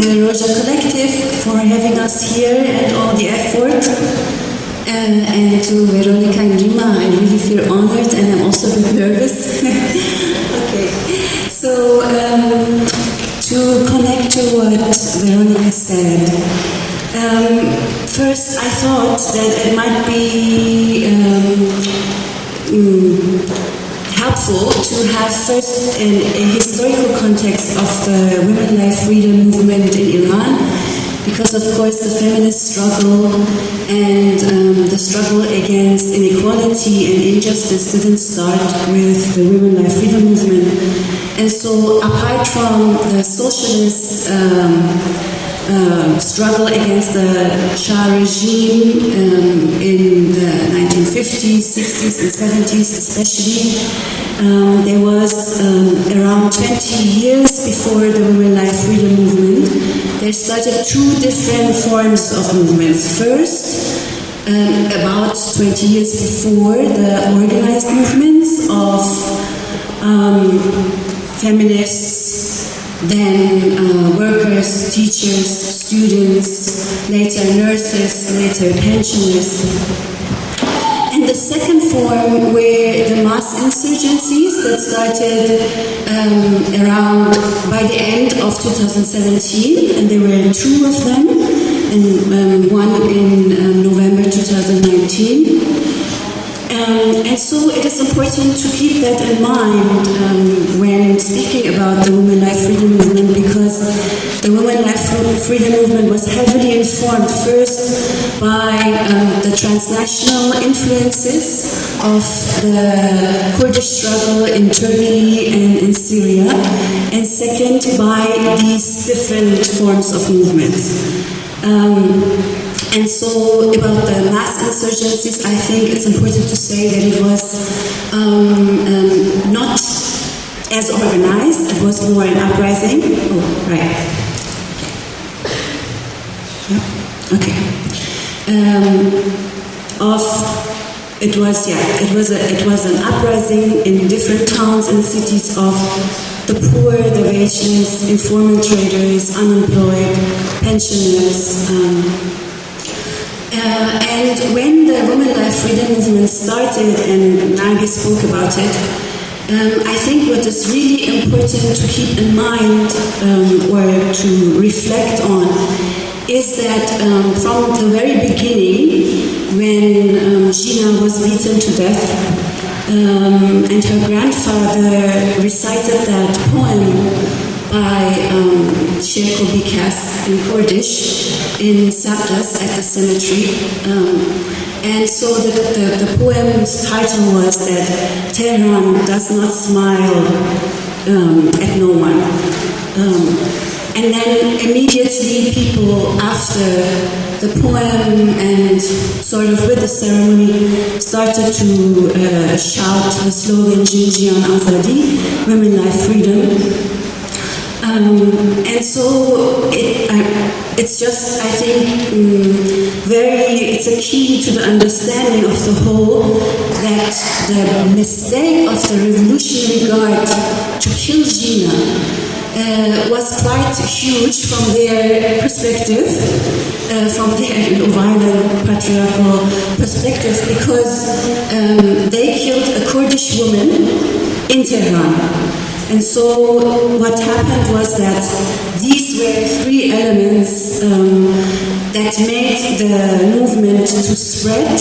the Roja Collective for having us here and all the effort. And to Veronica and Rima, I really feel honored and I'm also a bit nervous. Okay, so to connect to what Veronica said, first I thought that it might be helpful to have first a historical context of the women life freedom movement in Iran, because of course the feminist struggle and the struggle against inequality and injustice didn't start with the women life freedom movement. And so apart from the socialist struggle against the Shah regime in the 1950s, 60s and 70s especially, there was around 20 years before the women life freedom movement, there started two different forms of movements. First, about 20 years before, the organized movements of feminists, then workers, teachers, students, later nurses, later pensioners. And the second form were the mass insurgencies that started around by the end of 2017, and there were two of them, and one in November 2019. And so it is important to keep that in mind when speaking about the women life freedom movement, because the women life freedom movement was heavily informed first by the transnational influences of the Kurdish struggle in Turkey and in Syria, and second by these different forms of movements. And so about the mass insurgencies, I think it's important to say that it was not as organized, it was more an uprising. Oh, right. Okay. It was an uprising in different towns and cities of the poor, the wageless, informant traders, unemployed, pensioners. And when the women life freedom movement started, and Nagi spoke about it, I think what is really important to keep in mind or to reflect on is that from the very beginning, when Gina was beaten to death, and her grandfather recited that poem by Sheikh Bikas in Kurdish in Sabdas at the cemetery. And so the poem's title was that Tehran does not smile at no one. And then immediately people after the poem and sort of with the ceremony started to shout the slogan Jinjian Azadi, women life freedom. And so it's just, I think, it's a key to the understanding of the whole, that the mistake of the Revolutionary Guard to kill Gina was quite huge from their perspective, from their violent patriarchal perspective, because they killed a Kurdish woman in Tehran. And so what happened was that these were three elements that made the movement to spread.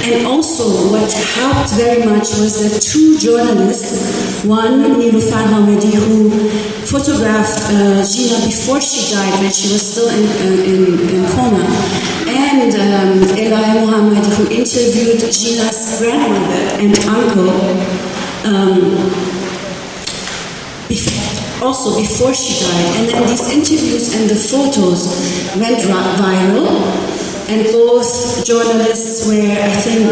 And also what helped very much was that two journalists, one Nilufar Hamedi, who photographed Gina before she died, when she was still in coma, and Elay Mohammed, who interviewed Gina's grandmother and uncle, also before she died. And then these interviews and the photos went viral, and both journalists were, I think,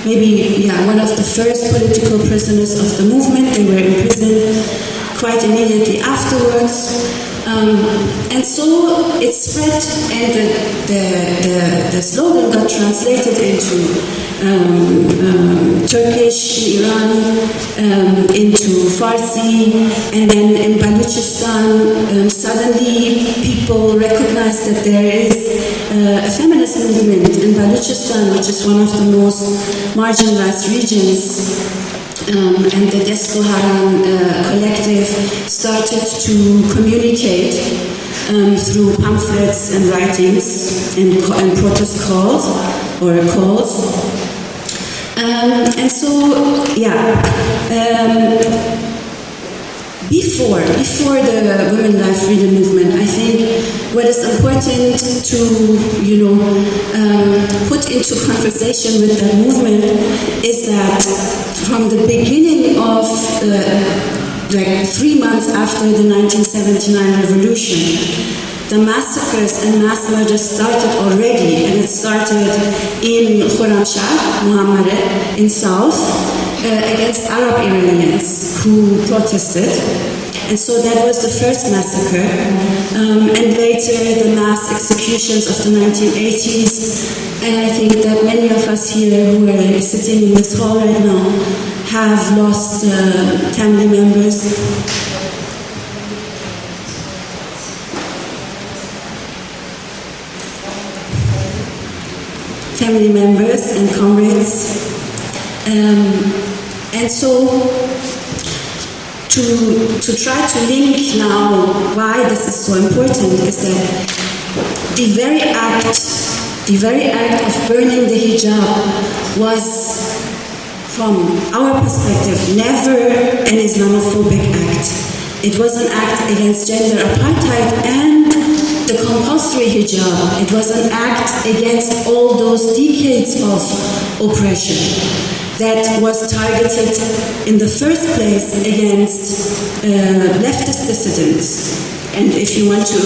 maybe one of the first political prisoners of the movement. They were imprisoned quite immediately afterwards. And so it spread, and the slogan got translated into Turkish in Iran, into Farsi, and then in Baluchistan, suddenly people recognized that there is a feminist movement in Baluchistan, which is one of the most marginalized regions. And the Despoharan collective started to communicate through pamphlets and writings and protest calls. And so, yeah, before the Women Life Freedom Movement, I think what is important to, put into conversation with that movement is that from the beginning of, 3 months after the 1979 revolution, the massacres and mass murders started already, and it started in Khorramshahr, Muhammad, in south, against Arab Iranians who protested. And so that was the first massacre. And later the mass executions of the 1980s. And I think that many of us here who are sitting in this hall right now have lost family members. Family members and comrades. And so to try to link now why this is so important is that the very act of burning the hijab was, from our perspective, never an Islamophobic act. It was an act against gender apartheid and the compulsory hijab. It was an act against all those decades of oppression that was targeted in the first place against leftist dissidents. And if you want to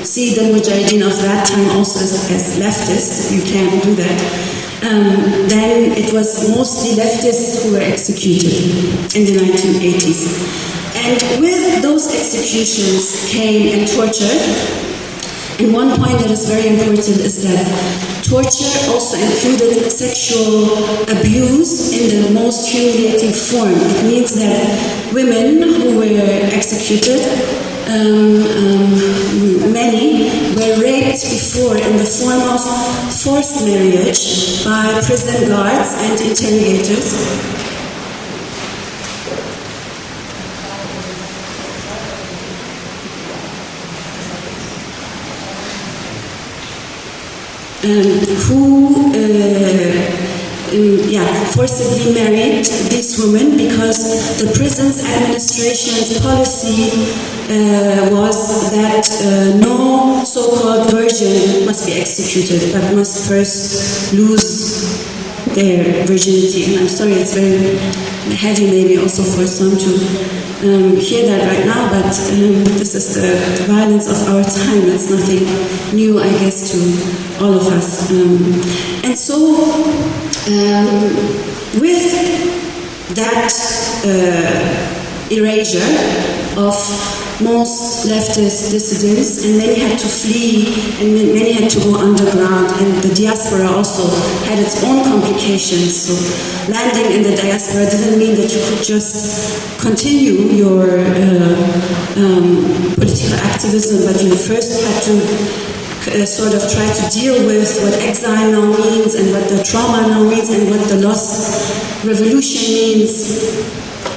see the Mujahideen of that time also as leftist, you can do that. Then it was mostly leftists who were executed in the 1980s. And with those executions came and torture. And one point that is very important is that torture also included sexual abuse in the most humiliating form. It means that women who were executed, many were raped before in the form of forced marriage by prison guards and interrogators. Who forcibly married these women because the prison's administration's policy was that no so-called virgin must be executed, but must first lose their virginity. And I'm sorry, it's very heavy maybe also for some to hear that right now, but this is the violence of our time. It's nothing new, I guess, to all of us. And so, with that erasure of most leftist dissidents, and many had to flee, and many had to go underground, and the diaspora also had its own complications. So landing in the diaspora didn't mean that you could just continue your political activism, but you first had to sort of try to deal with what exile now means, and what the trauma now means, and what the lost revolution means.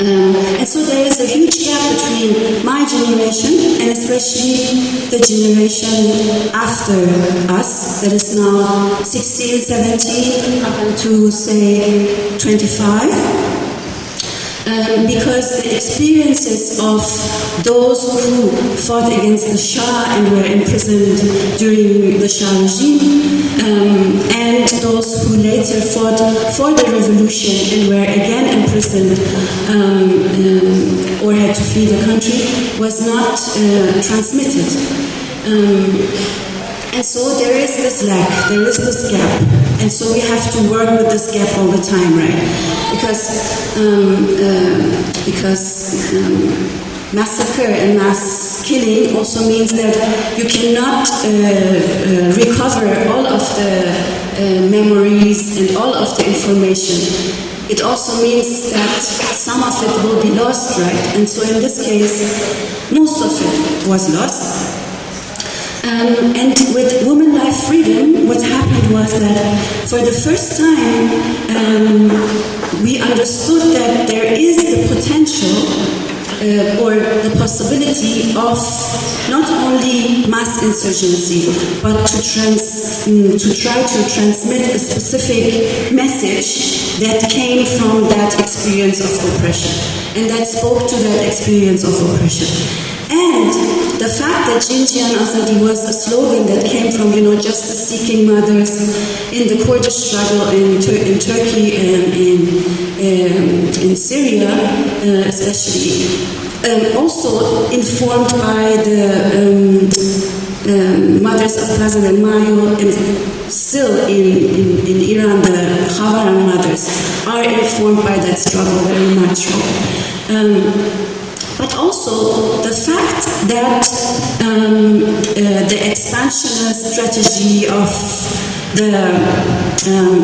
And so there is a huge gap between my generation and especially the generation after us, that is now 16, 17, up until say 25. Because the experiences of those who fought against the Shah and were imprisoned during the Shah regime, and those who later fought for the revolution and were again imprisoned or had to flee the country, was not transmitted. And so there is this lack, there is this gap, and so we have to work with this gap all the time, right? Because massacre and mass killing also means that you cannot recover all of the memories and all of the information. It also means that some of it will be lost, right? And so in this case, most of it was lost. And with Women Life Freedom, what happened was that for the first time, we understood that there is the potential or the possibility of not only mass insurgency, but to try to transmit a specific message that came from that experience of oppression, and that spoke to that experience of oppression. And the fact that Jinjian Azadi was a slogan that came from, justice-seeking mothers in the Kurdish struggle in Turkey and in Syria, especially, also informed by the mothers of Plaza del Mayo, and still in Iran, the Havaran mothers are informed by that struggle very much. But also the fact that the expansionist strategy of the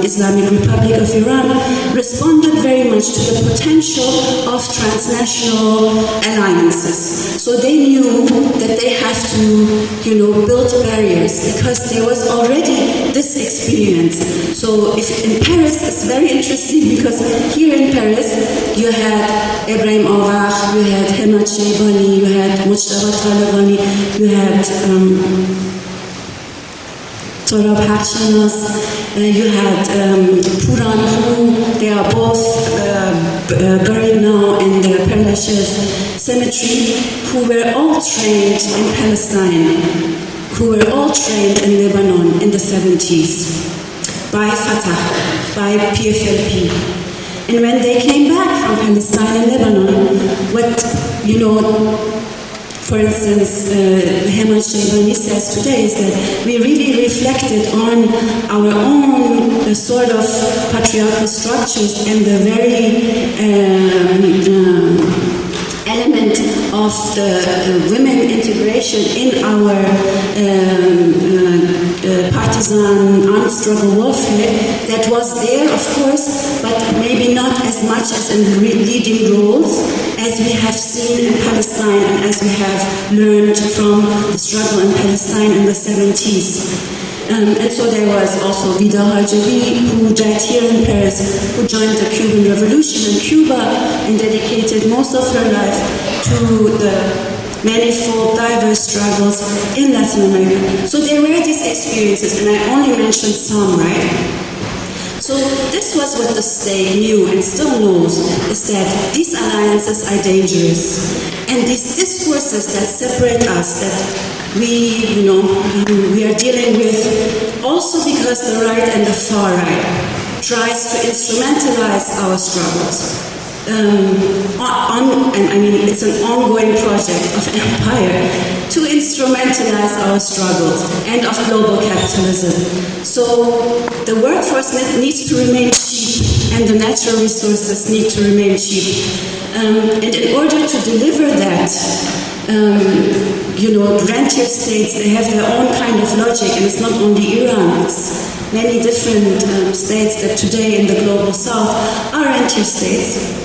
Islamic Republic of Iran responded very much to the potential of transnational alliances. So they knew that they have to, build barriers because there was already this experience. So in Paris, it's very interesting because here in Paris, you had Ebrahim Avakh, you had Hemad Sheibani, you had Mujtaba Talabani, you had Torab Hakshanas, you had Puran, who they are both buried now in the Père Lachaise cemetery, who were all trained in Palestine, who were all trained in Lebanon in the 70s by Fatah, by PFLP. And when they came back from Palestine and Lebanon, for instance, Hemad Sheibani says today is that we really reflected on our own sort of patriarchal structures and the very element of the women integration in our partisan armed struggle warfare that was there, of course, but maybe not as much as in leading roles as we have seen in Palestine and as we have learned from the struggle in Palestine in the 70s. And so there was also Vida Hajabi, who died here in Paris, who joined the Cuban Revolution in Cuba and dedicated most of her life to the manifold, diverse struggles in Latin America. So there were these experiences, and I only mentioned some, right? So this was what the state knew and still knows, is that these alliances are dangerous. And these discourses that separate us, that we are dealing with, also because the right and the far right tries to instrumentalize our struggles. It's an ongoing project of empire to instrumentalize our struggles and of global capitalism. So the workforce needs to remain cheap and the natural resources need to remain cheap. And in order to deliver that, rentier states, they have their own kind of logic, and it's not only Iran, it's many different states that today in the global south are rentier states.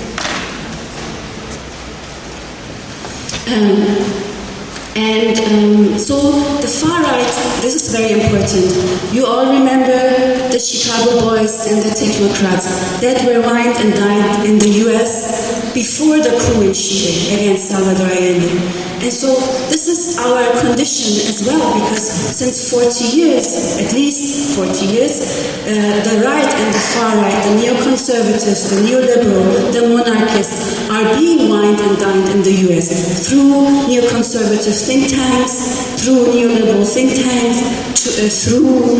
So the far right, this is very important. You all remember the Chicago Boys and the technocrats that were wined and dined in the US before the coup in Chile against Salvador Allende. And so this is our condition as well, because since 40 years, at least 40 years, the right and the far right, the neoconservatives, the neoliberal, the monarchists are being wined and dined in the US through neoconservative think tanks, through neoliberal think tanks, through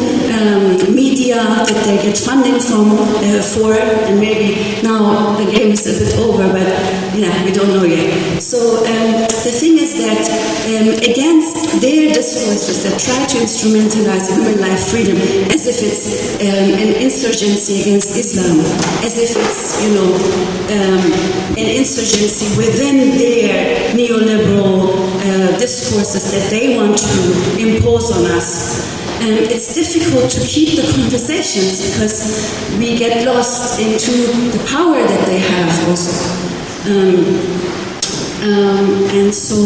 media that they get funding for, and maybe now the game is a bit over, but yeah, we don't know yet. So the thing is that against their discourses that try to instrumentalize human life freedom as if it's an insurgency against Islam, as if it's, you know, an insurgency within their neoliberal discourses that they want to impose on us. It's difficult to keep the conversations because we get lost into the power that they have also. And so,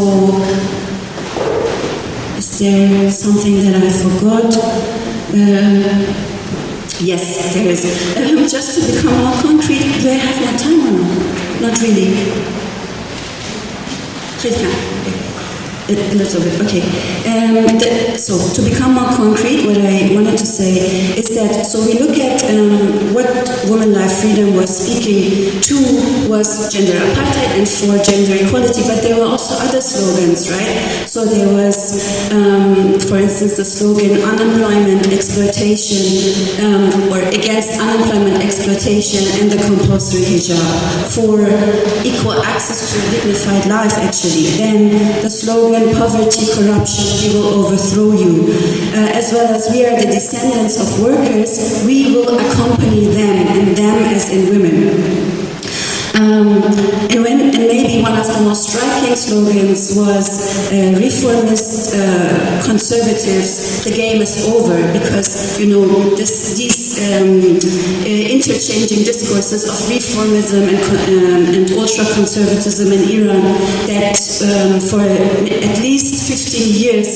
is there something that I forgot? Yes, there is. Just to become more concrete, do I have more time or no? Not really. A little bit, okay. So, to become more concrete, what I wanted to say is that, so we look at what women life freedom was speaking to was gender apartheid and for gender equality, but there were also other slogans, right? So there was, for instance, the slogan unemployment exploitation, or against unemployment exploitation and the compulsory hijab, for equal access to a dignified life, actually. Then the slogan poverty, corruption, we will overthrow you. As well as we are the descendants of workers, we will accompany them, and them as in women. And maybe one of the most striking slogans was reformist conservatives, the game is over, because, you know, these interchanging discourses of reformism and ultra-conservatism in Iran that for at least 15 years,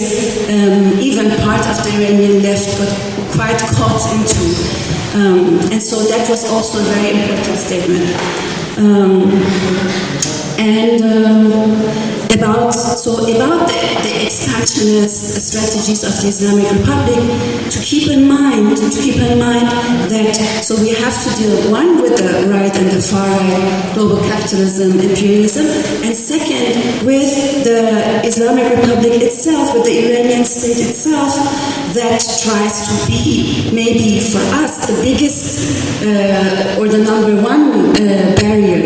even part of the Iranian left got quite caught into. And so that was also a very important statement. About the expansionist strategies of the Islamic Republic, to keep in mind that, so we have to deal, one, with the right and the far right, global capitalism, imperialism, and second, with the Islamic Republic itself, with the Iranian state itself, that tries to be, maybe for us, the biggest or the number one barrier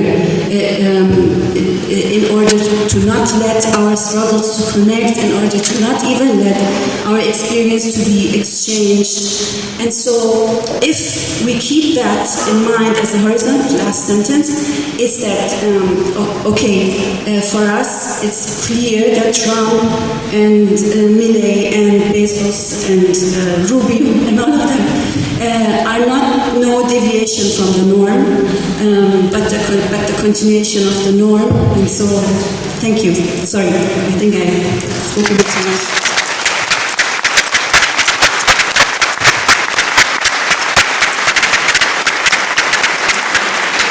in order to not let our struggles to connect, in order to not even let our experience to be exchanged. And so if we keep that in mind as a horizon, last sentence, is that, for us it's clear that Trump and Milei and Bezos and Rubio and all of them are not no deviation from the norm, but the continuation of the norm. And so, thank you. Sorry, I think I spoke a bit too much.